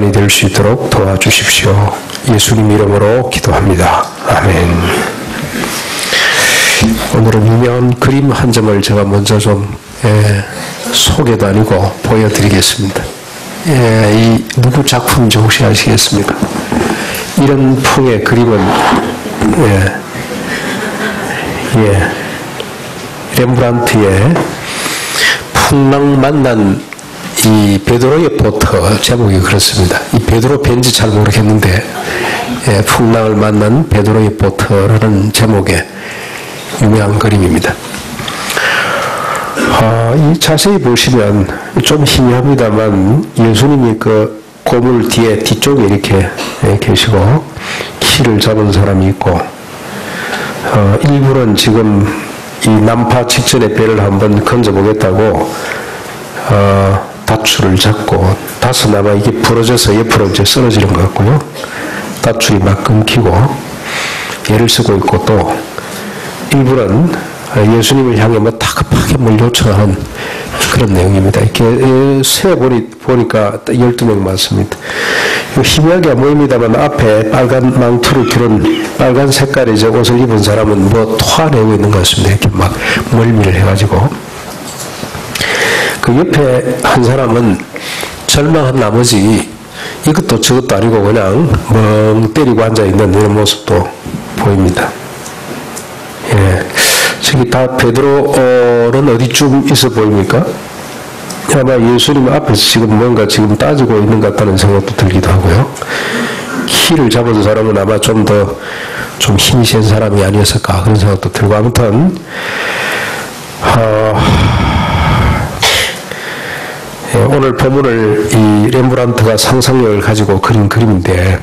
될 수 있도록 도와주십시오. 예수님 이름으로 기도합니다. 아멘. 오늘은 유명한 그림 한 점을 제가 먼저 좀 소개도 아니고 보여드리겠습니다. 이 누구 작품인지 혹시 아시겠습니까? 이런 풍의 그림은 렘브란트의 풍랑 만난 이 베드로의 보트, 제목이 그렇습니다. 이 베드로 벤지 잘 모르겠는데 풍랑을 만난 베드로의 보트라는 제목의 유명한 그림입니다. 이 자세히 보시면 좀 희미합니다만 예수님이 그 고물 뒤쪽에 이렇게 계시고 키를 잡은 사람이 있고 일부는 지금 이 난파 직전에 배를 한번 건져보겠다고 닷줄을 잡고 다섯 아마 이게 부러져서 옆으로 이제 쓰러지는 것 같고요. 닷줄이 막 끊기고 애를 쓰고 있고 또 일부는 예수님을 향해 뭐 다급하게 뭘 요청하는 그런 내용입니다. 이렇게 세어보니까 12명 맞습니다. 희미하게 안 보입니다만 앞에 빨간 망토를 두른 빨간 색깔의 이제 옷을 입은 사람은 뭐 토하내고 있는 것 같습니다. 이렇게 막 멀미를 해가지고. 그 옆에 한 사람은 절망한 나머지 이것도 저것도 아니고 그냥 멍 때리고 앉아있는 이런 모습도 보입니다. 저기 다 베드로는 어디쯤 있어 보입니까? 아마 예수님 앞에서 지금 뭔가 지금 따지고 있는 것 같다는 생각도 들기도 하고요. 키를 잡은 사람은 아마 좀 더 좀 힘이 센 사람이 아니었을까 그런 생각도 들고 아무튼 오늘 본문을 이 렘브란트가 상상력을 가지고 그린 그림인데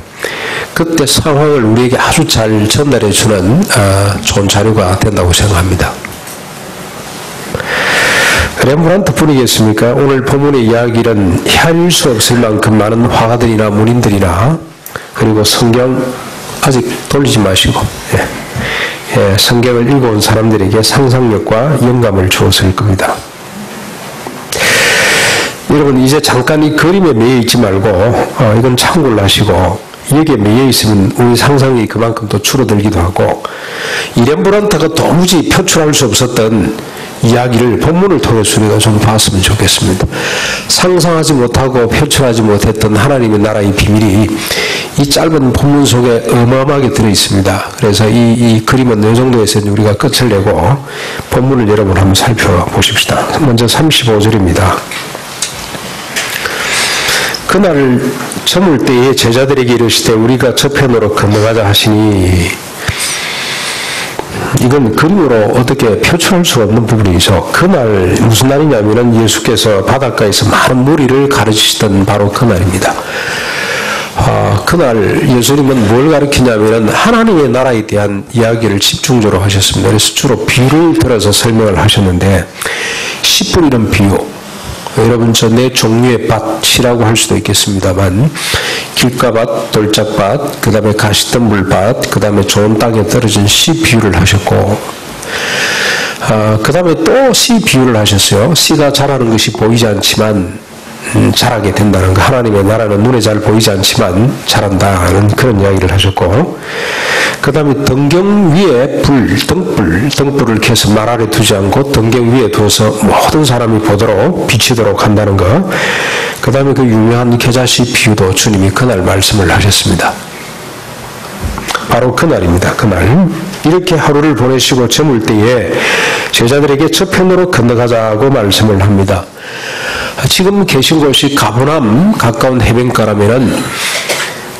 그때 상황을 우리에게 아주 잘 전달해 주는 좋은 자료가 된다고 생각합니다. 렘브란트 뿐이겠습니까? 오늘 본문의 이야기는 헤아릴 수 없을 만큼 많은 화가들이나 문인들이나 그리고 성경 아직 돌리지 마시고 성경을 읽어온 사람들에게 상상력과 영감을 주었을 겁니다. 여러분 이제 잠깐 이 그림에 매여 있지 말고 이건 참고를 하시고 여기에 매여 있으면 우리 상상이 그만큼 또 줄어들기도 하고 이 렘브란트가 도무지 표출할 수 없었던 이야기를 본문을 통해서 우리가 좀 봤으면 좋겠습니다. 상상하지 못하고 표출하지 못했던 하나님의 나라의 비밀이 이 짧은 본문 속에 어마어마하게 들어있습니다. 그래서 이 그림은 이 정도에서 우리가 끝을 내고 본문을 여러분 한번 살펴보십시다. 먼저 35절입니다. 그날 저물 때에 제자들에게 이르시되 우리가 저편으로 건너가자 하시니 이건 그림으로 어떻게 표출할 수 없는 부분이죠. 그날 무슨 날이냐면은 예수께서 바닷가에서 많은 무리를 가르치시던 바로 그날입니다. 그날 예수님은 뭘 가르치냐면은 하나님의 나라에 대한 이야기를 집중적으로 하셨습니다. 그래서 주로 비유를 들어서 설명을 하셨는데 씨 뿌리는 비유 여러분 저 네 종류의 밭이라고 할 수도 있겠습니다만 길가밭, 돌짝밭, 그 다음에 가시덤불밭, 그 다음에 좋은 땅에 떨어진 씨 비유를 하셨고 그 다음에 또 씨 비유를 하셨어요. 씨가 자라는 것이 보이지 않지만 자라게 된다는 거. 하나님의 나라는 눈에 잘 보이지 않지만 자란다는 그런 이야기를 하셨고 그 다음에 등경 위에 등불을 켜서 말 아래 두지 않고 등경 위에 두어서 모든 사람이 보도록 비치도록 한다는 것. 그 다음에 그 유명한 겨자씨 비유도 주님이 그날 말씀을 하셨습니다. 바로 그날입니다. 그날 이렇게 하루를 보내시고 저물 때에 제자들에게 저편으로 건너가자고 말씀을 합니다. 지금 계신 곳이 가버나움 가까운 해변가라면은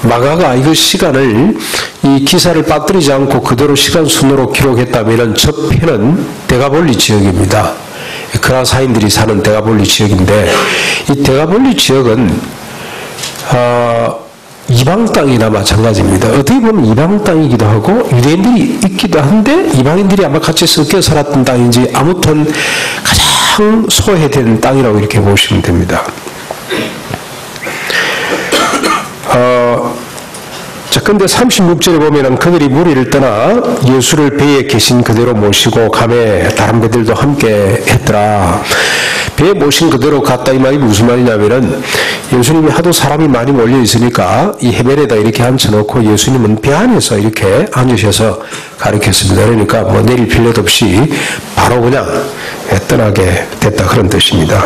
마가가 이거 시간을 이 기사를 빠뜨리지 않고 그대로 시간 순으로 기록했다면은 저편은 데가볼리 지역입니다. 그라사인들이 사는 데가볼리 지역인데 이 데가볼리 지역은 이방 땅이나 마찬가지입니다. 어떻게 보면 이방 땅이기도 하고 유대인들이 있기도 한데 이방인들이 아마 같이 섞여 살았던 땅인지 아무튼 가장 소외된 땅이라고 이렇게 보시면 됩니다. 자, 근데 36절에 보면은 그들이 무리를 떠나 예수를 배에 계신 그대로 모시고 가매 다른 배들도 함께 했더라. 배에 모신 그대로 갔다 이 말이 무슨 말이냐면은 예수님이 하도 사람이 많이 몰려 있으니까 이 해변에다 이렇게 앉혀놓고 예수님은 배 안에서 이렇게 앉으셔서 가르쳤습니다. 그러니까 뭐 내릴 필요도 없이 바로 그냥 떠나게 됐다 그런 뜻입니다.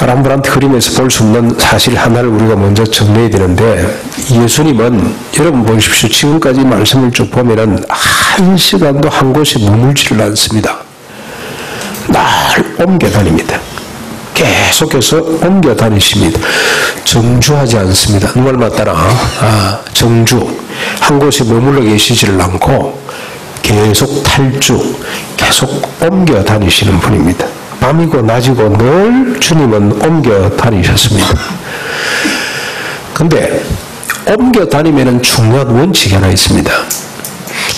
람브란트 그림에서 볼 수 없는 사실 하나를 우리가 먼저 정리해야 되는데 예수님은 여러분 보십시오. 지금까지 말씀을 쭉 보면은 한 시간도 한 곳에 머물지를 않습니다. 날 옮겨 다닙니다. 계속해서 옮겨 다니십니다. 정주하지 않습니다. 누가 맞다나 정주 한 곳에 머물러 계시지를 않고 계속 탈주 계속 옮겨 다니시는 분입니다. 밤이고 낮이고 늘 주님은 옮겨 다니셨습니다. 근데 옮겨 다니면은 중요한 원칙이 하나 있습니다.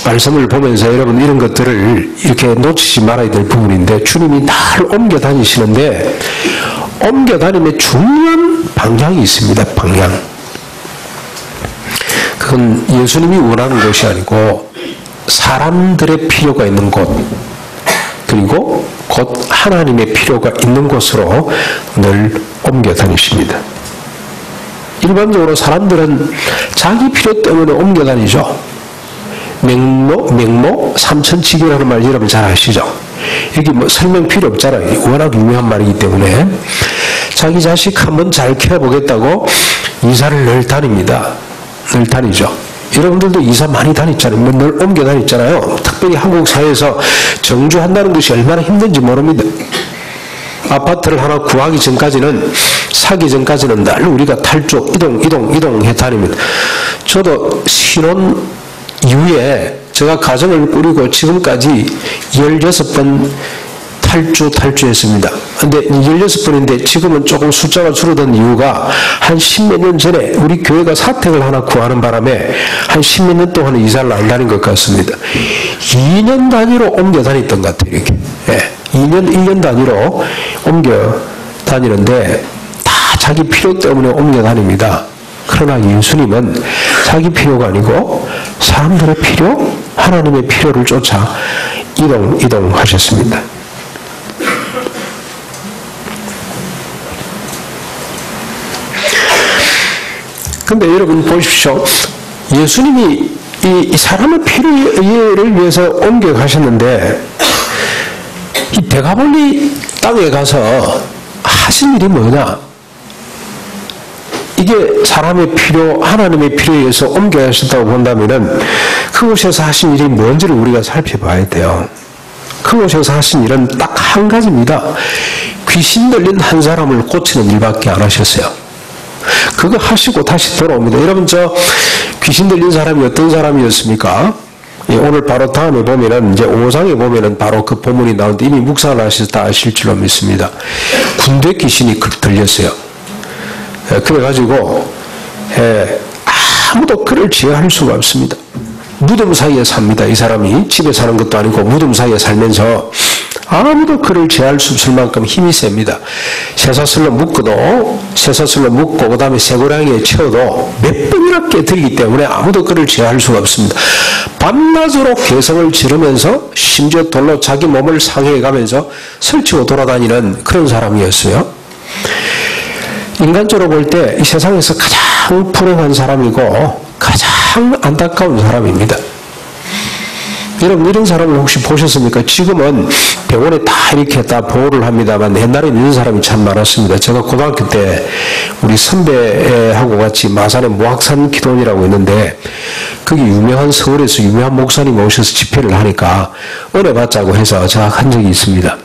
말씀을 보면서 여러분 이런 것들을 이렇게 놓치지 말아야 될 부분인데 주님이 날 옮겨 다니시는데 옮겨 다니면 중요한 방향이 있습니다. 방향. 그건 예수님이 원하는 것이 아니고 사람들의 필요가 있는 곳 그리고 곧 하나님의 필요가 있는 곳으로 늘 옮겨 다니십니다. 일반적으로 사람들은 자기 필요 때문에 옮겨 다니죠. 맹모, 삼천지교라는 말 여러분 잘 아시죠? 여기 뭐 설명 필요 없잖아요. 워낙 유명한 말이기 때문에 자기 자식 한번 잘 키워보겠다고 이사를 늘 다닙니다. 늘 다니죠. 여러분들도 이사 많이 다녔잖아요. 늘 옮겨 다녔잖아요. 특별히 한국 사회에서 정주한다는 것이 얼마나 힘든지 모릅니다. 아파트를 하나 구하기 전까지는 사기 전까지는 늘 우리가 탈주 이동해 다닙니다. 저도 신혼 이후에 제가 가정을 꾸리고 지금까지 16번 탈주했습니다. 근데 16번인데 지금은 조금 숫자가 줄어든 이유가 한 10몇 년 전에 우리 교회가 사택을 하나 구하는 바람에 한 10몇 년 동안 이사를 안 다닌 것 같습니다. 2년 단위로 옮겨 다녔던 것 같아요. 이렇게. 2년, 1년 단위로 옮겨 다니는데 다 자기 필요 때문에 옮겨 다닙니다. 그러나 예수님은 자기 필요가 아니고 사람들의 필요, 하나님의 필요를 쫓아 이동하셨습니다. 근데 여러분 보십시오. 예수님이 이 사람의 필요를 위해서 옮겨 가셨는데 이 데가볼리 땅에 가서 하신 일이 뭐냐? 이게 사람의 필요, 하나님의 필요에 의해서 옮겨 가셨다고 본다면은 그곳에서 하신 일이 뭔지를 우리가 살펴봐야 돼요. 그곳에서 하신 일은 딱 한 가지입니다. 귀신 들린 한 사람을 고치는 일밖에 안 하셨어요. 그거 하시고 다시 돌아옵니다. 여러분 귀신 들린 사람이 어떤 사람이었습니까? 오늘 바로 다음에 보면은 이제 5장에 보면은 바로 그 본문이 나오는데 이미 묵상을 하셔서 다 아실 줄로 믿습니다. 군대 귀신이 들렸어요. 그래가지고 아무도 그를 제어할 수가 없습니다. 무덤 사이에 삽니다. 이 사람이 집에 사는 것도 아니고 무덤 사이에 살면서 아무도 그를 제어할 수 없을 만큼 힘이 셉니다. 쇠사슬로 묶고 그 다음에 쇠고랑이에 채워도 몇 번이나 깨뜨리기 때문에 아무도 그를 제어할 수가 없습니다. 밤낮으로 개성을 지르면서 심지어 돌로 자기 몸을 상해가면서 설치고 돌아다니는 그런 사람이었어요. 인간적으로 볼 때 이 세상에서 가장 불행한 사람이고 가장 안타까운 사람입니다. 여러분 이런 사람을 혹시 보셨습니까? 지금은 병원에 다 이렇게 다 보호를 합니다만 옛날에는 이런 사람이 참 많았습니다. 제가 고등학교 때 우리 선배하고 같이 마산에 모학산 기도원이라고 있는데 거기 유명한 서울에서 유명한 목사님 오셔서 집회를 하니까 은혜 받자고 해서 제가 한 적이 있습니다.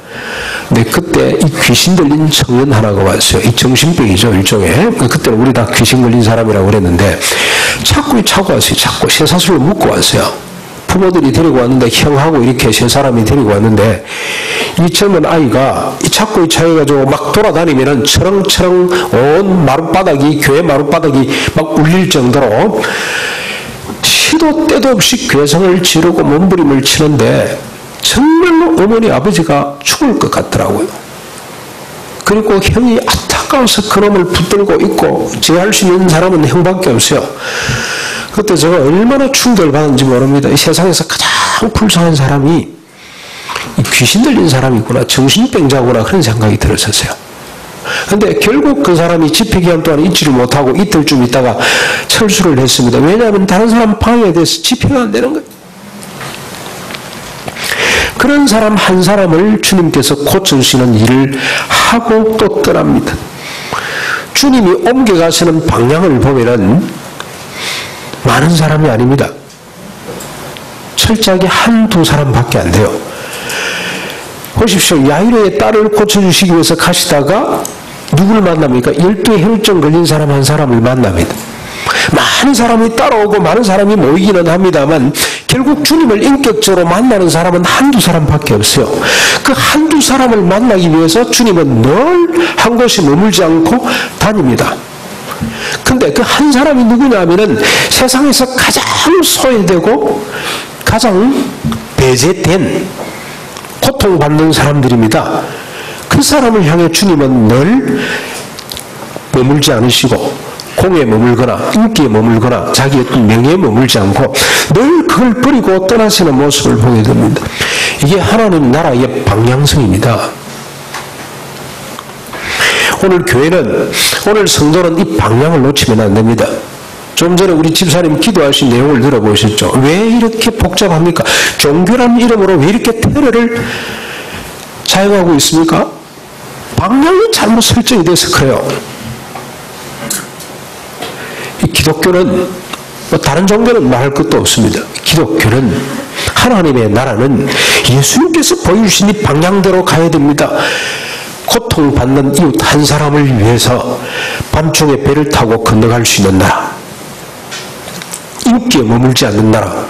근데 그때 이 귀신 들린 청년 하나가 왔어요. 이 정신병이죠, 일종의. 그때는 우리 다 귀신 걸린 사람이라고 그랬는데 자꾸 왔어요. 자꾸 쇠사슬로 묶고 왔어요. 부모들이 데리고 왔는데 형하고 이렇게 세 사람이 데리고 왔는데 이 젊은 아이가 이 자꾸 차여가지고 막 돌아다니면은 철렁철렁 온 마룻바닥이 교회 마룻바닥이 막 울릴 정도로 시도 때도 없이 괴성을 지르고 몸부림을 치는데 정말로 어머니 아버지가 죽을 것 같더라고요. 그리고 형이 아따 가까워서 그놈을 붙들고 있고 제할 수 있는 사람은 형밖에 없어요. 그때 제가 얼마나 충격을 받았는지 모릅니다. 이 세상에서 가장 불쌍한 사람이 귀신 들린 사람이구나, 정신병자구나, 그런 생각이 들었었어요. 근데 결국 그 사람이 집회기간 동안 있지를 못하고 이틀쯤 있다가 철수를 했습니다. 왜냐하면 다른 사람 방해돼서 집회가 안 되는 거예요. 그런 사람 한 사람을 주님께서 고쳐주시는 일을 하고 또 떠납니다. 주님이 옮겨가시는 방향을 보면은 많은 사람이 아닙니다. 철저하게 한두 사람밖에 안 돼요. 보십시오. 야이로의 딸을 고쳐주시기 위해서 가시다가 누구를 만납니까? 12의 혈증 걸린 사람 한 사람을 만납니다. 많은 사람이 따라오고 많은 사람이 모이기는 합니다만 결국 주님을 인격적으로 만나는 사람은 한두 사람밖에 없어요. 그 한두 사람을 만나기 위해서 주님은 늘 한 곳에 머물지 않고 다닙니다. 근데 그 한 사람이 누구냐 하면은 세상에서 가장 소외되고 가장 배제된 고통받는 사람들입니다. 그 사람을 향해 주님은 늘 머물지 않으시고 공에 머물거나 인기에 머물거나 자기의 어떤 명예에 머물지 않고 늘 그걸 버리고 떠나시는 모습을 보게 됩니다. 이게 하나님 나라의 방향성입니다. 오늘 교회는, 오늘 성도는 이 방향을 놓치면 안 됩니다. 좀 전에 우리 집사님 기도하신 내용을 들어보셨죠? 왜 이렇게 복잡합니까? 종교라는 이름으로 왜 이렇게 테러를 사용하고 있습니까? 방향이 잘못 설정이 돼서 그래요. 이 기독교는, 다른 종교는 말할 것도 없습니다. 기독교는, 하나님의 나라는 예수님께서 보여주신 이 방향대로 가야 됩니다. 고통받는 이웃 한 사람을 위해서 밤중에 배를 타고 건너갈 수 있는 나라, 인기에 머물지 않는 나라,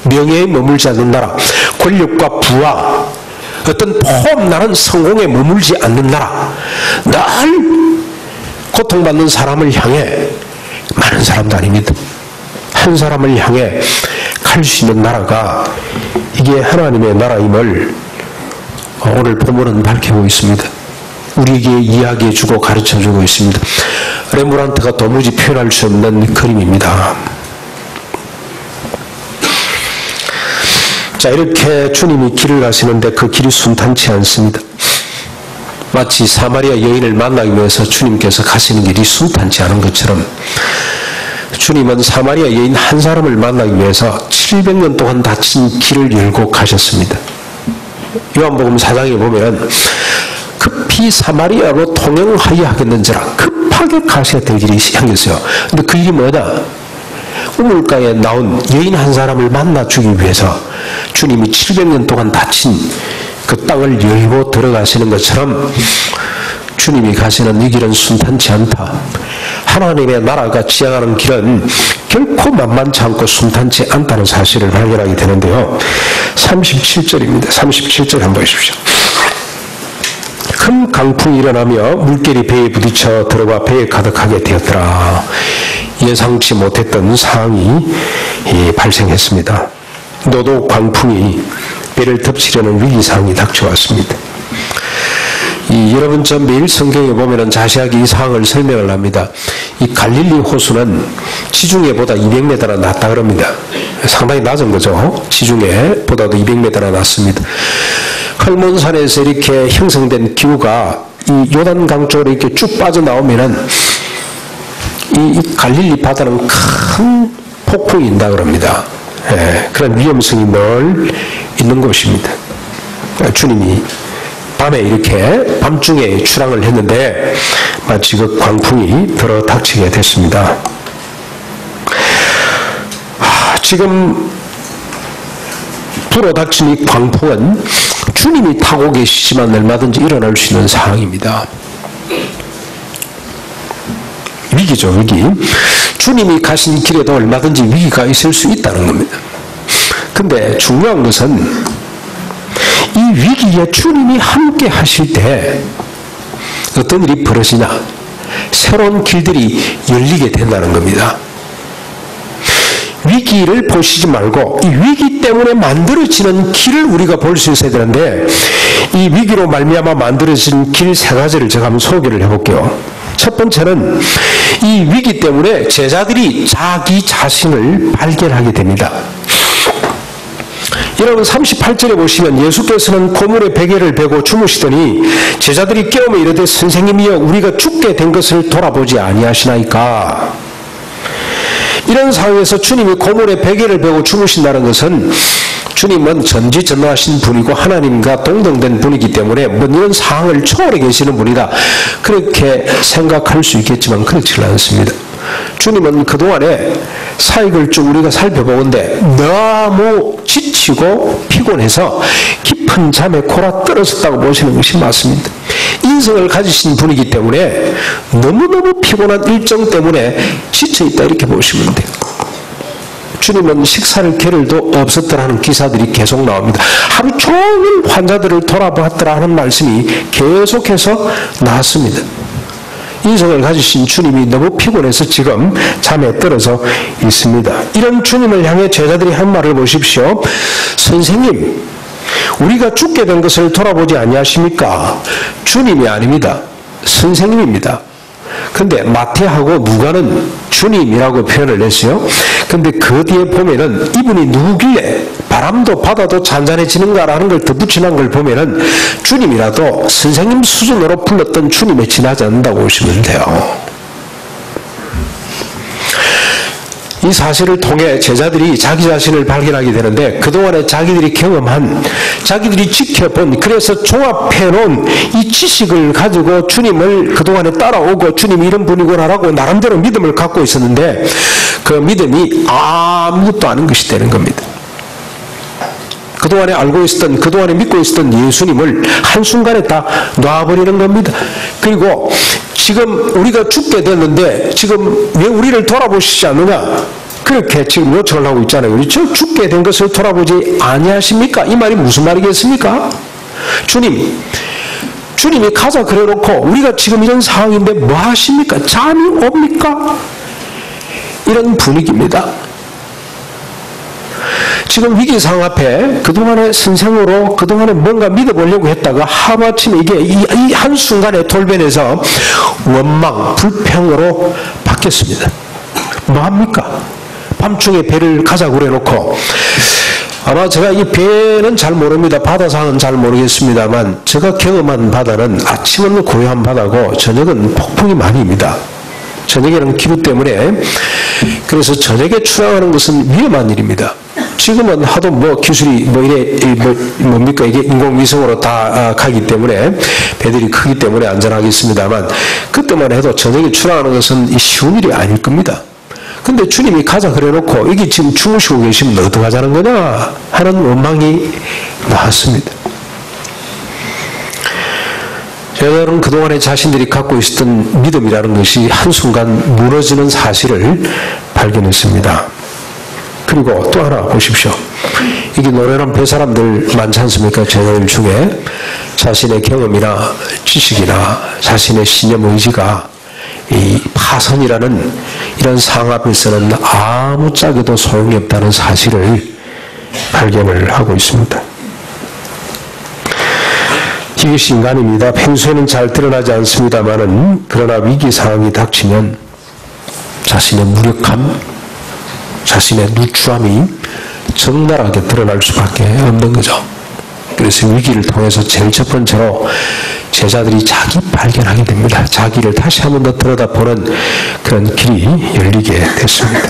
명예에 머물지 않는 나라, 권력과 부와 어떤 포함나는 성공에 머물지 않는 나라, 늘 고통받는 사람을 향해, 많은 사람도 아닙니다, 한 사람을 향해 갈 수 있는 나라가 이게 하나님의 나라임을 오늘 본문은 밝히고 있습니다. 우리에게 이야기해주고 가르쳐주고 있습니다. 레므란트가 도무지 표현할 수 없는 그림입니다. 자, 이렇게 주님이 길을 가시는데 그 길이 순탄치 않습니다. 마치 사마리아 여인을 만나기 위해서 주님께서 가시는 길이 순탄치 않은 것처럼 주님은 사마리아 여인 한 사람을 만나기 위해서 700년 동안 닫힌 길을 열고 가셨습니다. 요한복음 4장에 보면 급히 사마리아로 통행하여 하겠는지라 급하게 가셔야 될 일이 생겼어요. 근데 그 일이 뭐다? 우물가에 나온 여인 한 사람을 만나주기 위해서 주님이 700년 동안 닫힌 그 땅을 열고 들어가시는 것처럼 주님이 가시는 이 길은 순탄치 않다. 하나님의 나라가 지향하는 길은 결코 만만치 않고 순탄치 않다는 사실을 발견하게 되는데요. 37절입니다. 37절 한번 보십시오. 큰 강풍이 일어나며 물결이 배에 부딪혀 들어가 배에 가득하게 되었더라. 예상치 못했던 상황이 발생했습니다. 노도 광풍이 배를 덮치려는 위기상황이 닥쳐왔습니다. 여러분, 저 매일 성경에 보면 자세하게 이 상황을 설명을 합니다. 이 갈릴리 호수는 지중해보다 200m나 낮다 그럽니다. 상당히 낮은 거죠. 지중해보다도 200m나 낮습니다. 헐몬산에서 이렇게 형성된 기후가 이 요단강 쪽으로 이렇게 쭉 빠져나오면은 이 갈릴리 바다는 큰 폭풍이 인다 그럽니다. 그런 위험성이 늘 있는 곳입니다. 주님이 밤에 이렇게 밤중에 출항을 했는데 마치 그 광풍이 들어 닥치게 됐습니다. 지금 불어 닥친 이 광풍은 주님이 타고 계시지만 얼마든지 일어날 수 있는 상황입니다. 위기죠, 위기. 주님이 가신 길에도 얼마든지 위기가 있을 수 있다는 겁니다. 근데 중요한 것은 이 위기에 주님이 함께 하실 때 어떤 일이 벌어지냐, 새로운 길들이 열리게 된다는 겁니다. 위기를 보시지 말고 이 위기 때문에 만들어지는 길을 우리가 볼 수 있어야 되는데, 이 위기로 말미암아 만들어진 길 세 가지를 제가 한번 소개를 해볼게요. 첫 번째는 이 위기 때문에 제자들이 자기 자신을 발견하게 됩니다. 여러분 38절에 보시면 예수께서는 고물의 베개를 베고 주무시더니 제자들이 깨우며 이르되 선생님이여 우리가 죽게 된 것을 돌아보지 아니하시나이까. 이런 상황에서 주님이 고물의 베개를 베고 주무신다는 것은 주님은 전지전능하신 분이고 하나님과 동등된 분이기 때문에 이런 상황을 초월해 계시는 분이다. 그렇게 생각할 수 있겠지만 그렇지는 않습니다. 주님은 그동안에 사역을 쭉 우리가 살펴보건대 너무 지치고 피곤해서 깊은 잠에 골아떨어졌다고 보시는 것이 맞습니다. 인성을 가지신 분이기 때문에 너무너무 피곤한 일정 때문에 지쳐있다 이렇게 보시면 돼요. 주님은 식사를 게을도 없었더라는 기사들이 계속 나옵니다. 하루 종일 환자들을 돌아봤더라 하는 말씀이 계속해서 나왔습니다. 인성을 가지신 주님이 너무 피곤해서 지금 잠에 떨어져 있습니다. 이런 주님을 향해 제자들이 한 말을 보십시오. 선생님, 우리가 죽게 된 것을 돌아보지 아니하십니까? 주님이 아닙니다. 선생님입니다. 근데 마태하고 누가는 주님이라고 표현을 했어요. 근데 그 뒤에 보면은 이분이 누구길래 바람도 바다도 잔잔해지는가라는 걸 덧붙이는 걸 보면은 주님이라도 선생님 수준으로 불렀던 주님에 지나지 않는다고 보시면 돼요. 이 사실을 통해 제자들이 자기 자신을 발견하게 되는데 그동안에 자기들이 경험한, 자기들이 지켜본, 그래서 종합해놓은 이 지식을 가지고 주님을 그동안에 따라오고 주님이 이런 분이구나라고 나름대로 믿음을 갖고 있었는데 그 믿음이 아무것도 아닌 것이 되는 겁니다. 그동안에 알고 있었던, 그동안에 믿고 있었던 예수님을 한순간에 다 놔버리는 겁니다. 그리고 지금 우리가 죽게 됐는데 지금 왜 우리를 돌아보시지 않느냐? 그렇게 지금 요청을 하고 있잖아요. 그렇죠? 죽게 된 것을 돌아보지 아니하십니까? 이 말이 무슨 말이겠습니까? 주님이 가자 그래놓고 우리가 지금 이런 상황인데 뭐 하십니까? 잠이 옵니까? 이런 분위기입니다. 지금 위기 상황 앞에 그동안의 선생으로 그동안에 뭔가 믿어보려고 했다가 하루아침에 이게 이 한순간에 돌변해서 원망, 불평으로 바뀌었습니다. 뭐합니까? 밤중에 배를 가자고 그래놓고 아마 제가 이 배는 잘 모릅니다. 바다상은 잘 모르겠습니다만 제가 경험한 바다는 아침은 고요한 바다고 저녁은 폭풍이 많이 옵니다. 저녁에는 기후 때문에 그래서 저녁에 출항하는 것은 위험한 일입니다. 지금은 하도 기술이 뭡니까 이게 인공위성으로 다 가기 때문에 배들이 크기 때문에 안전하겠습니다만 그때만 해도 저녁에 출항하는 것은 쉬운 일이 아닐 겁니다. 근데 주님이 가자 그래놓고 이게 지금 주무시고 계시면 어떡하자는 거냐 하는 원망이 나왔습니다. 여러분 그동안에 자신들이 갖고 있었던 믿음이라는 것이 한순간 무너지는 사실을 발견했습니다. 그리고 또 하나 보십시오. 이게 노련한 배 사람들 많지 않습니까? 제자들 중에 자신의 경험이나 지식이나 자신의 신념 의지가 이 파선이라는 이런 상황 앞에서는 아무짝에도 소용이 없다는 사실을 발견을 하고 있습니다. 이것이 인간입니다. 평소에는 잘 드러나지 않습니다만은 그러나 위기 상황이 닥치면 자신의 무력함, 자신의 누추함이 적나라하게 드러날 수밖에 없는 거죠. 그래서 위기를 통해서 제일 첫 번째로 제자들이 자기 발견하게 됩니다. 자기를 다시 한 번 더 들여다보는 그런 길이 열리게 됐습니다.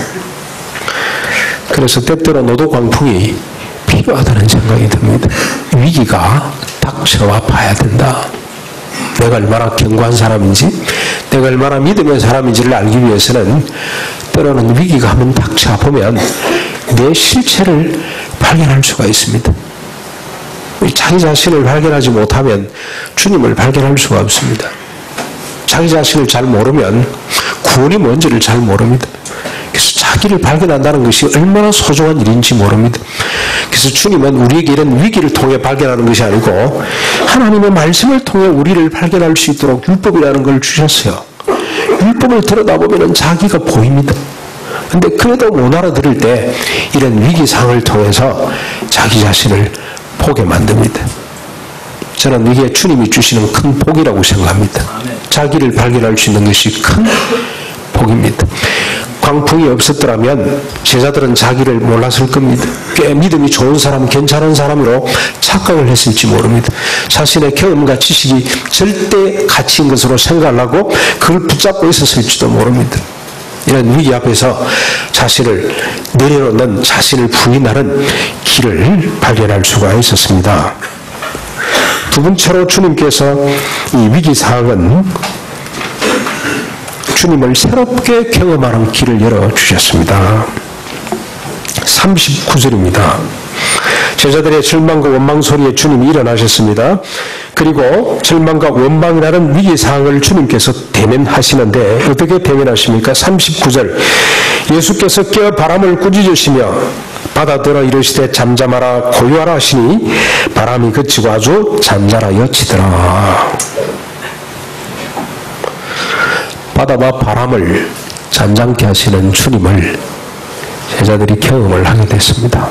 그래서 때때로 노도광풍이 필요하다는 생각이 듭니다. 위기가 닥쳐와 봐야 된다. 내가 얼마나 견고한 사람인지, 내가 얼마나 믿음의 사람인지를 알기 위해서는 때로는 위기가 한번 닥쳐보면 내 실체를 발견할 수가 있습니다. 자기 자신을 발견하지 못하면 주님을 발견할 수가 없습니다. 자기 자신을 잘 모르면 구원이 뭔지를 잘 모릅니다. 그래서 자기를 발견한다는 것이 얼마나 소중한 일인지 모릅니다. 그래서 주님은 우리에게 이런 위기를 통해 발견하는 것이 아니고 하나님의 말씀을 통해 우리를 발견할 수 있도록 율법이라는 걸 주셨어요. 율법을 들여다보면 자기가 보입니다. 근데 그래도 못 알아들을 때 이런 위기 상황을 통해서 자기 자신을 보게 만듭니다. 저는 이게 주님이 주시는 큰 복이라고 생각합니다. 자기를 발견할 수 있는 것이 큰 복입니다. 광풍이 없었더라면 제자들은 자기를 몰랐을 겁니다. 꽤 믿음이 좋은 사람, 괜찮은 사람으로 착각을 했을지 모릅니다. 자신의 경험과 지식이 절대 가치인 것으로 생각을 하고 그걸 붙잡고 있었을지도 모릅니다. 이런 위기 앞에서 자신을 내려놓는, 자신을 부인하는 길을 발견할 수가 있었습니다. 두 번째로 주님께서 이 위기 상황은 주님을 새롭게 경험하는 길을 열어주셨습니다. 39절입니다. 제자들의 절망과 원망 소리에 주님이 일어나셨습니다. 그리고 절망과 원망이라는 위기 상황을 주님께서 대면하시는데 어떻게 대면하십니까? 39절 예수께서 깨어 바람을 꾸짖으시며 바다들어 이르시되 잠잠하라 고요하라 하시니 바람이 그치고 아주 잔잔하여지더라. 바다와 바람을 잔잔케 하시는 주님을 제자들이 경험을 하게 됐습니다.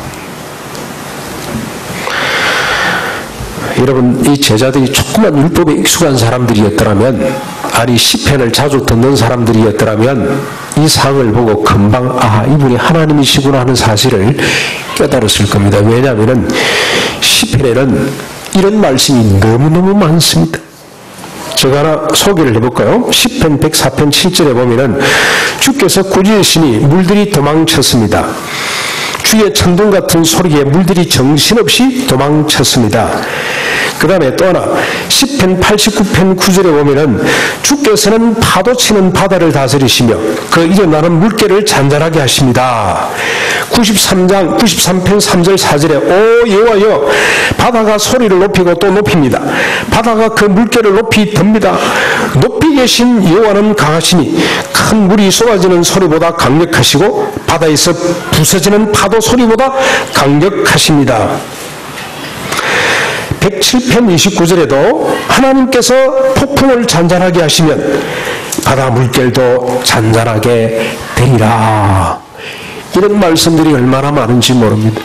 여러분, 이 제자들이 조그만 율법에 익숙한 사람들이었더라면, 아니 시편을 자주 듣는 사람들이었더라면 이 상을 보고 금방 이분이 하나님이시구나 하는 사실을 깨달았을 겁니다. 왜냐하면 시편에는 이런 말씀이 너무너무 많습니다. 제가 하나 소개를 해볼까요? 시편 104편 7절에 보면은 주께서 꾸짖으시니 물들이 도망쳤습니다. 주의 천둥 같은 소리에 물들이 정신없이 도망쳤습니다. 그 다음에 또 하나 시편 89편 9절에 보면은 주께서는 파도 치는 바다를 다스리시며 그 일어나는 물결을 잔잔하게 하십니다. 93편 3절 4절에 오 여호와여 바다가 소리를 높이고 또 높입니다. 바다가 그 물결을 높이 듭니다. 높이 계신 여호와는 강하시니 큰 물이 쏟아지는 소리보다 강력하시고 바다에서 부서지는 파도 소리보다 강력하십니다. 107편 29절에도 하나님께서 폭풍을 잔잔하게 하시면 바다 물결도 잔잔하게 되리라. 이런 말씀들이 얼마나 많은지 모릅니다.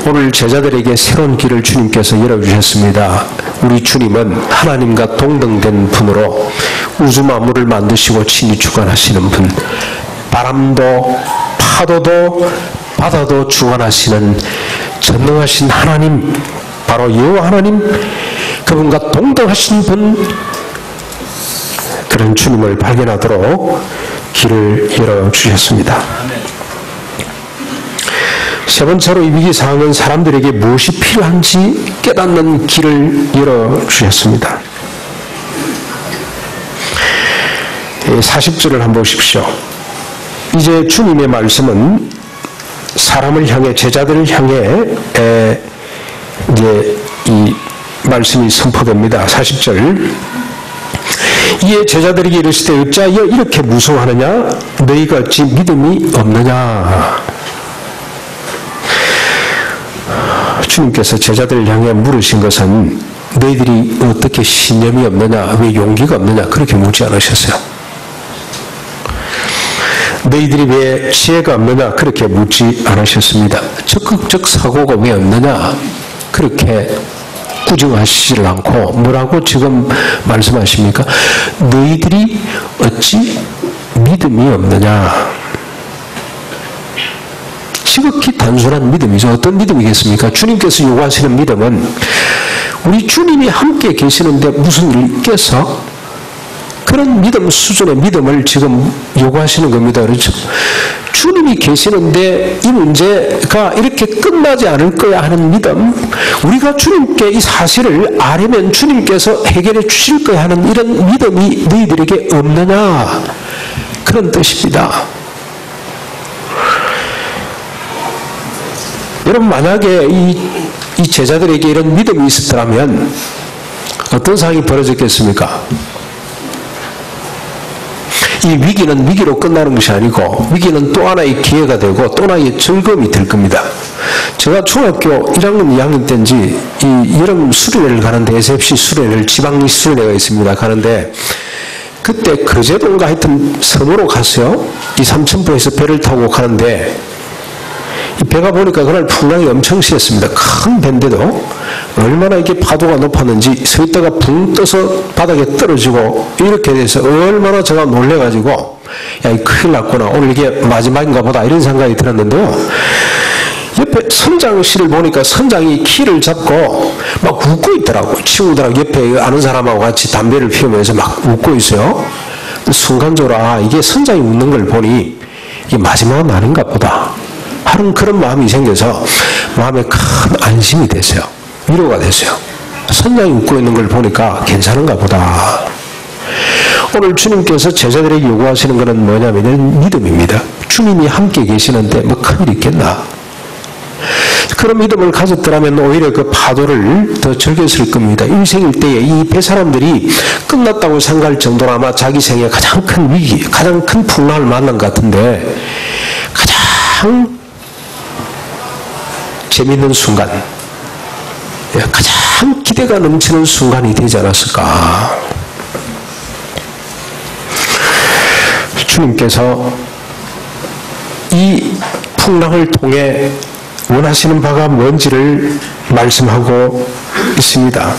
오늘 제자들에게 새로운 길을 주님께서 열어주셨습니다. 우리 주님은 하나님과 동등된 분으로 우주 만물을 만드시고 친히 주관하시는 분, 바람도 파도도 바다도 주관하시는 전능하신 하나님, 바로 여호와 하나님, 그분과 동등하신 분, 그런 주님을 발견하도록 길을 열어주셨습니다. 세 번째로 이 위기 상황은 사람들에게 무엇이 필요한지 깨닫는 길을 열어주셨습니다. 40절을 한번 보십시오. 이제 주님의 말씀은 사람을 향해, 제자들을 향해 이제 이 말씀이 선포됩니다. 40절 이에 제자들에게 이르시되 어찌하여 이렇게 무서워하느냐? 너희가 어찌 믿음이 없느냐? 주님께서 제자들을 향해 물으신 것은 너희들이 어떻게 신념이 없느냐? 왜 용기가 없느냐? 그렇게 묻지 않으셨어요. 너희들이 왜 지혜가 없느냐? 그렇게 묻지 않으셨습니다. 적극적 사고가 왜 없느냐? 그렇게 꾸중하시질 않고 뭐라고 지금 말씀하십니까? 너희들이 어찌 믿음이 없느냐? 지극히 단순한 믿음이죠. 어떤 믿음이겠습니까? 주님께서 요구하시는 믿음은 우리 주님이 함께 계시는데 무슨 일이 있겠어? 그런 믿음 수준의 믿음을 지금 요구하시는 겁니다. 그렇죠? 주님이 계시는데 이 문제가 이렇게 끝나지 않을 거야 하는 믿음, 우리가 주님께 이 사실을 알면 주님께서 해결해 주실 거야 하는 이런 믿음이 너희들에게 없느냐? 그런 뜻입니다. 여러분, 만약에 이 제자들에게 이런 믿음이 있었다면 어떤 상황이 벌어졌겠습니까? 이 위기는 위기로 끝나는 것이 아니고 위기는 또 하나의 기회가 되고 또 하나의 즐거움이 될 겁니다. 제가 중학교 1학년 2학년 때인지 이 여름 수련회를 가는데, SFC 수련회를, 지방 수련회가 있습니다. 가는데 그때 거제도인가 하여튼 섬으로 갔어요. 이 삼천포에서 배를 타고 가는데 이 배가 보니까 그날 풍랑이 엄청 심했습니다. 큰 배인데도 얼마나 이게 파도가 높았는지 서 있다가 붕 떠서 바닥에 떨어지고 이렇게 돼서 얼마나 제가 놀래가지고 야, 이 큰일 났구나. 오늘 이게 마지막인가 보다 이런 생각이 들었는데요. 옆에 선장 씨를 보니까 선장이 키를 잡고 막 웃고 있더라고요. 친구들하고 옆에 아는 사람하고 같이 담배를 피우면서 막 웃고 있어요. 순간적으로 아, 이게 선장이 웃는 걸 보니 이게 마지막은 아닌가 보다 하는 그런 마음이 생겨서 마음에 큰 안심이 됐어요. 위로가 됐어요. 선장이 웃고 있는 걸 보니까 괜찮은가 보다. 오늘 주님께서 제자들에게 요구하시는 것은 뭐냐면 믿음입니다. 주님이 함께 계시는데 뭐 큰일 있겠나. 그런 믿음을 가졌더라면 오히려 그 파도를 더 즐겼을 겁니다. 일생일 때에 이 배 사람들이 끝났다고 생각할 정도로 아마 자기 생애 가장 큰 위기, 가장 큰 풍랑을 만난 것 같은데 가장 재밌는 순간, 가장 기대가 넘치는 순간이 되지 않았을까. 주님께서 이 풍랑을 통해 원하시는 바가 뭔지를 말씀하고 있습니다.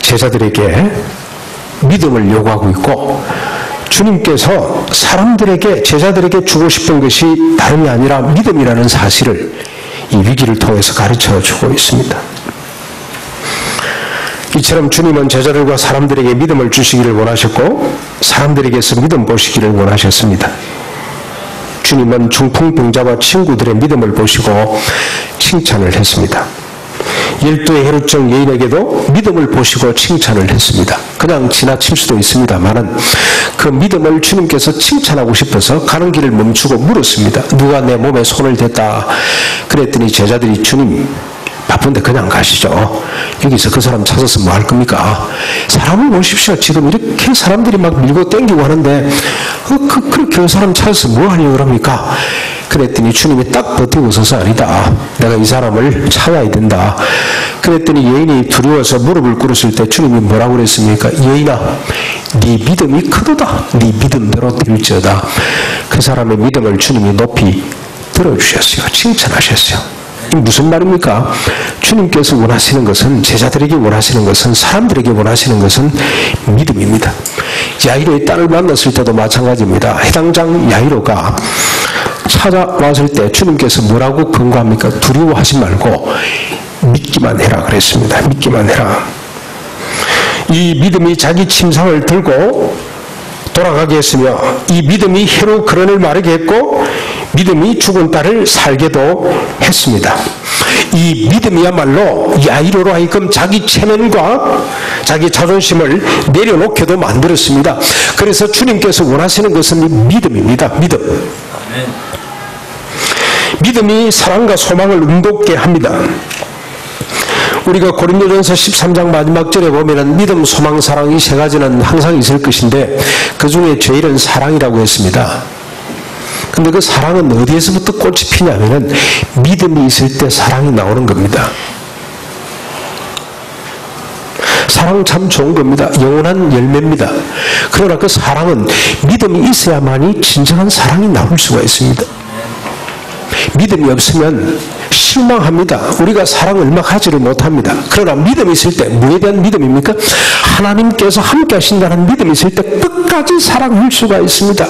제자들에게 믿음을 요구하고 있고 주님께서 사람들에게 제자들에게 주고 싶은 것이 다름이 아니라 믿음이라는 사실을 이 위기를 통해서 가르쳐주고 있습니다. 이처럼 주님은 제자들과 사람들에게 믿음을 주시기를 원하셨고 사람들에게서 믿음 보시기를 원하셨습니다. 주님은 중풍병자와 친구들의 믿음을 보시고 칭찬을 했습니다. 12의 혈루증 여인에게도 믿음을 보시고 칭찬을 했습니다. 그냥 지나칠 수도 있습니다만은 그 믿음을 주님께서 칭찬하고 싶어서 가는 길을 멈추고 물었습니다. 누가 내 몸에 손을 댔다. 그랬더니 제자들이 주님 바쁜데 그냥 가시죠. 여기서 그 사람 찾아서 뭐 할 겁니까? 사람을 보십시오. 지금 이렇게 사람들이 막 밀고 땡기고 하는데 그렇게 그 사람 찾아서 뭐 하려고 그럽니까? 그랬더니 주님이 딱 버티고 서서 아니다. 내가 이 사람을 찾아야 된다. 그랬더니 여인이 두려워서 무릎을 꿇었을 때 주님이 뭐라고 그랬습니까? 여인아, 네 믿음이 크도다. 네 믿음대로 될지어다. 그 사람의 믿음을 주님이 높이 들어주셨어요. 칭찬하셨어요. 이 무슨 말입니까? 주님께서 원하시는 것은, 제자들에게 원하시는 것은, 사람들에게 원하시는 것은 믿음입니다. 야이로의 딸을 만났을 때도 마찬가지입니다. 해당장 야이로가 찾아왔을 때 주님께서 뭐라고 권고합니까? 두려워하지 말고 믿기만 해라 그랬습니다. 믿기만 해라. 이 믿음이 자기 침상을 들고 돌아가게 했으며 이 믿음이 혀로 그런을 마르게 했고 믿음이 죽은 딸을 살게도 했습니다. 이 믿음이야말로 야이로로 하여금 자기 체면과 자기 자존심을 내려놓게도 만들었습니다. 그래서 주님께서 원하시는 것은 믿음입니다. 믿음. 믿음이 사랑과 소망을 운동케 합니다. 우리가 고린도전서 13장 마지막 절에 보면은 믿음, 소망, 사랑 이 세 가지는 항상 있을 것인데 그 중에 제일은 사랑이라고 했습니다. 근데 그 사랑은 어디에서부터 꽃이 피냐면은 믿음이 있을 때 사랑이 나오는 겁니다. 사랑 참 좋은 겁니다. 영원한 열매입니다. 그러나 그 사랑은 믿음이 있어야만이 진정한 사랑이 나올 수가 있습니다. 믿음이 없으면 실망합니다. 우리가 사랑을 막 하지를 못합니다. 그러나 믿음이 있을 때 뭐에 대한 믿음입니까? 하나님께서 함께 하신다는 믿음이 있을 때 끝까지 사랑할 수가 있습니다.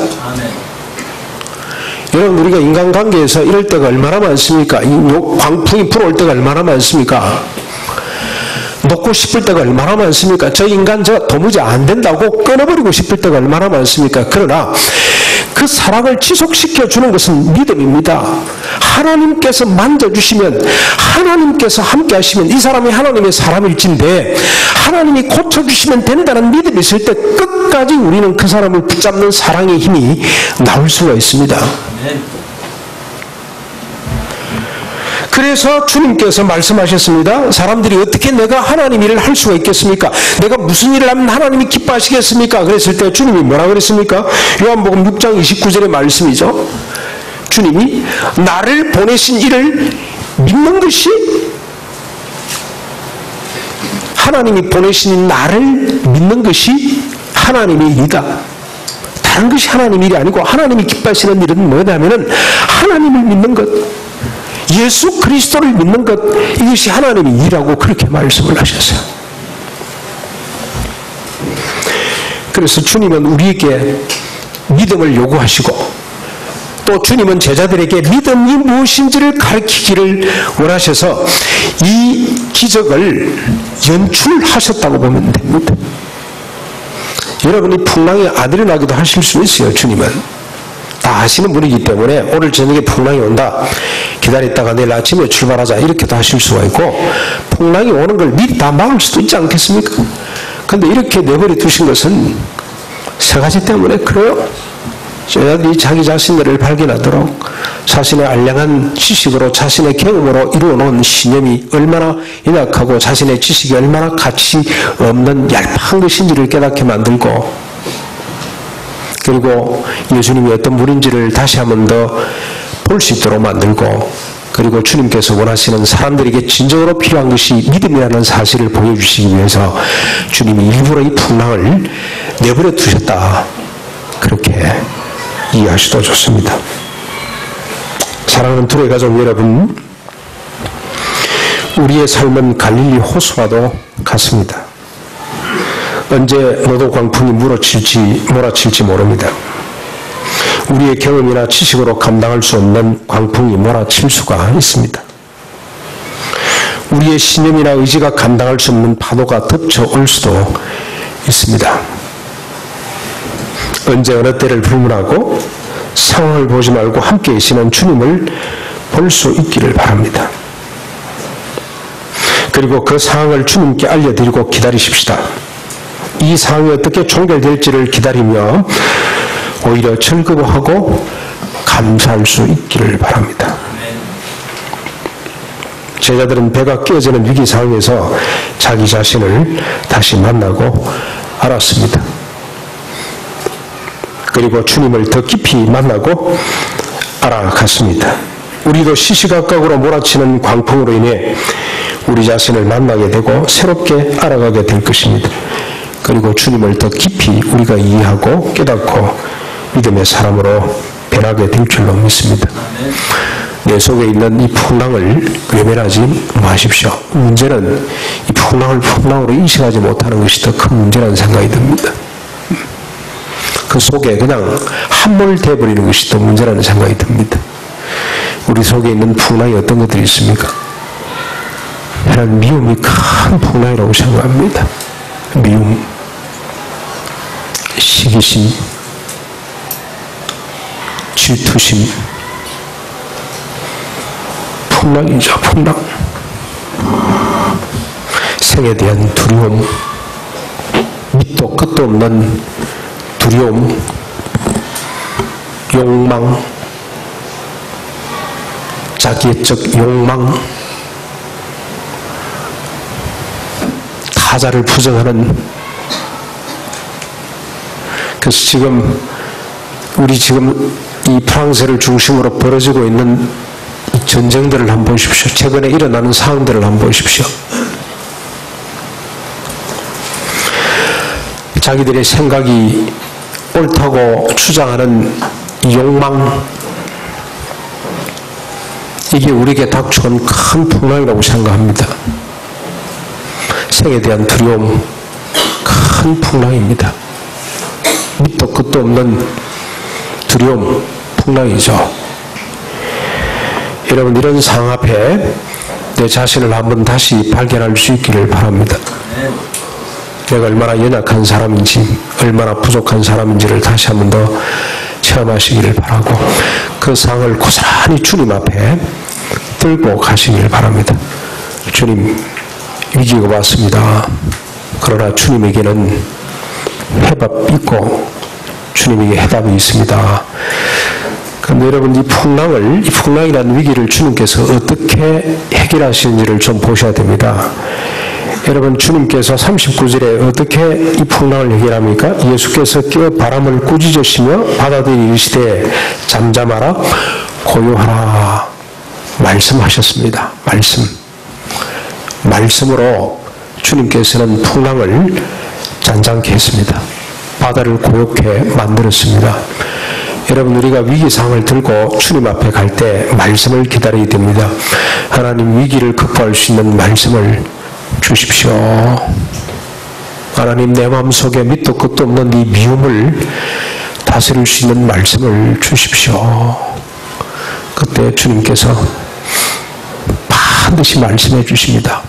여러분 우리가 인간관계에서 이럴 때가 얼마나 많습니까? 광풍이 불어올 때가 얼마나 많습니까? 놓고 싶을 때가 얼마나 많습니까? 저 인간 저 도무지 안 된다고 끊어버리고 싶을 때가 얼마나 많습니까? 그러나 그 사랑을 지속시켜 주는 것은 믿음입니다. 하나님께서 만져주시면 하나님께서 함께 하시면 이 사람이 하나님의 사람일진데 하나님이 고쳐주시면 된다는 믿음이 있을 때 끝까지 우리는 그 사람을 붙잡는 사랑의 힘이 나올 수가 있습니다. 그래서 주님께서 말씀하셨습니다. 사람들이 어떻게 내가 하나님 일을 할 수가 있겠습니까? 내가 무슨 일을 하면 하나님이 기뻐하시겠습니까? 그랬을 때 주님이 뭐라 그랬습니까? 요한복음 6장 29절의 말씀이죠. 주님이 나를 보내신 이를 믿는 것이 하나님이 보내신 나를 믿는 것이 하나님의 일이다. 다른 것이 하나님 일이 아니고 하나님이 기뻐하시는 일은 뭐냐면은 하나님을 믿는 것, 예수 그리스도를 믿는 것, 이것이 하나님의 일이라고 그렇게 말씀을 하셨어요. 그래서 주님은 우리에게 믿음을 요구하시고 또 주님은 제자들에게 믿음이 무엇인지를 가르치기를 원하셔서 이 기적을 연출하셨다고 보면 됩니다. 여러분이 풍랑이 안 일어나기도 하실 수 있어요. 주님은 다 아시는 분이기 때문에 오늘 저녁에 풍랑이 온다, 기다렸다가 내일 아침에 출발하자, 이렇게도 하실 수가 있고, 풍랑이 오는 걸 미리 다 막을 수도 있지 않겠습니까? 그런데 이렇게 내버려 두신 것은 세 가지 때문에 그래요. 여자들이 자기 자신들을 발견하도록 자신의 알량한 지식으로, 자신의 경험으로 이루어놓은 신념이 얼마나 연약하고 자신의 지식이 얼마나 가치 없는 얄팍한 것인지를 깨닫게 만들고, 그리고 예수님이 어떤 분인지를 다시 한 번 더 볼 수 있도록 만들고, 그리고 주님께서 원하시는 사람들에게 진정으로 필요한 것이 믿음이라는 사실을 보여주시기 위해서 주님이 일부러 이 풍랑을 내버려 두셨다, 그렇게 이해하셔도 좋습니다. 사랑하는 두레 가족 여러분, 우리의 삶은 갈릴리 호수와도 같습니다. 언제 노도 광풍이 몰아칠지 모릅니다. 우리의 경험이나 지식으로 감당할 수 없는 광풍이 몰아칠 수가 있습니다. 우리의 신념이나 의지가 감당할 수 없는 파도가 덮쳐올 수도 있습니다. 언제 어느 때를 불문하고 상황을 보지 말고 함께 계시는 주님을 볼 수 있기를 바랍니다. 그리고 그 상황을 주님께 알려드리고 기다리십시다. 이 상황이 어떻게 종결될지를 기다리며 오히려 즐거워하고 감사할 수 있기를 바랍니다. 제자들은 배가 깨어지는 위기 상황에서 자기 자신을 다시 만나고 알았습니다. 그리고 주님을 더 깊이 만나고 알아갔습니다. 우리도 시시각각으로 몰아치는 광풍으로 인해 우리 자신을 만나게 되고 새롭게 알아가게 될 것입니다. 그리고 주님을 더 깊이 우리가 이해하고 깨닫고 믿음의 사람으로 변하게 될 줄로 믿습니다. 내 속에 있는 이 풍랑을 외면하지 마십시오. 문제는 이 풍랑을 풍랑으로 인식하지 못하는 것이 더 큰 문제라는 생각이 듭니다. 그 속에 그냥 함몰되어버리는 것이 더 문제라는 생각이 듭니다. 우리 속에 있는 풍랑이 어떤 것들이 있습니까? 이런 미움이 큰 풍랑이라고 생각합니다. 미움, 시기심, 질투심, 풍랑이죠. 풍랑. 생에 대한 두려움, 밑도 끝도 없는 두려움, 욕망, 자기애적 욕망, 타자를 부정하는. 그래서 우리 지금 이 프랑스를 중심으로 벌어지고 있는 이 전쟁들을 한번 보십시오. 최근에 일어나는 상황들을 한번 보십시오. 자기들의 생각이 옳다고 주장하는 욕망, 이게 우리에게 닥쳐온 큰 풍랑이라고 생각합니다. 생에 대한 두려움, 큰 풍랑입니다. 밑도 끝도 없는 두려움, 풍랑이죠. 여러분, 이런 상황 앞에 내 자신을 한번 다시 발견할 수 있기를 바랍니다. 내가 얼마나 연약한 사람인지, 얼마나 부족한 사람인지를 다시 한번 더 체험하시기를 바라고, 그 상황을 고스란히 주님 앞에 들고 가시기를 바랍니다. 주님, 위기가 왔습니다. 그러나 주님에게는 해답이 있고 주님에게 해답이 있습니다. 그런데 여러분, 이 풍랑이라는 위기를 주님께서 어떻게 해결하시는지를 좀 보셔야 됩니다. 여러분, 주님께서 39절에 어떻게 이 풍랑을 해결합니까? 예수께서 깨어 바람을 꾸짖으시며 바다들이 이르시되 잠잠하라 고요하라 말씀하셨습니다. 말씀으로 주님께서는 풍랑을 잔잔케 했습니다. 바다를 고요케 만들었습니다. 여러분, 우리가 위기 상황을 들고 주님 앞에 갈 때 말씀을 기다려야 됩니다. 하나님, 위기를 극복할 수 있는 말씀을 주십시오. 하나님, 내 마음속에 밑도 끝도 없는 이 미움을 다스릴 수 있는 말씀을 주십시오. 그때 주님께서 반드시 말씀해 주십니다.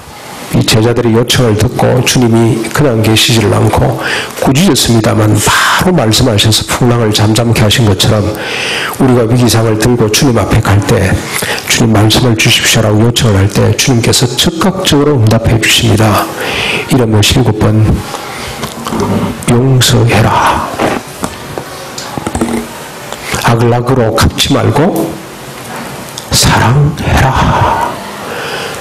이 제자들의 요청을 듣고 주님이 그냥 계시지를 않고 꾸짖었습니다만 바로 말씀하셔서 풍랑을 잠잠케 하신 것처럼 우리가 위기상을 들고 주님 앞에 갈 때 주님 말씀을 주십시오라고 요청을 할 때 주님께서 즉각적으로 응답해 주십니다. 이름을 7번 용서해라. 악을 악으로 갚지 말고 사랑해라.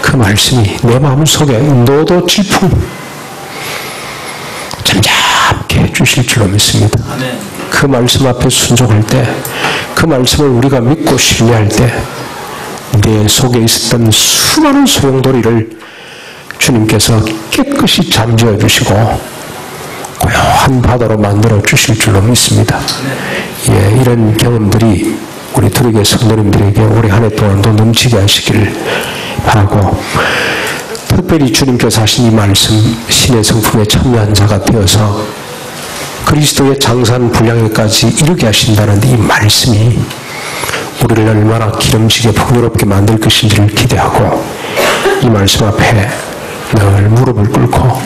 그 말씀이 내 마음속에 너도 질풍 잠잠케 해주실 줄로 믿습니다. 그 말씀 앞에 순종할 때, 그 말씀을 우리가 믿고 신뢰할 때 내 속에 있었던 수많은 소용돌이를 주님께서 깨끗이 잠재워 주시고 고요한 바다로 만들어 주실 줄로 믿습니다. 예, 이런 경험들이 우리 두르게 성도님들에게 올해 한 해 동안도 넘치게 하시길 바라고, 특별히 주님께서 하신 이 말씀, 신의 성품에 참여한 자가 되어서 그리스도의 장산 분량에까지 이르게 하신다는 이 말씀이 우리를 얼마나 기름지게 풍요롭게 만들 것인지를 기대하고, 이 말씀 앞에 늘 무릎을 꿇고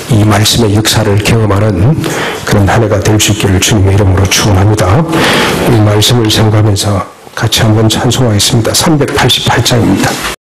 이 말씀의 역사를 경험하는 그런 한 해가 될 수 있기를 주님의 이름으로 축원합니다. 이 말씀을 생각하면서 같이 한번 찬송하겠습니다. 388장입니다.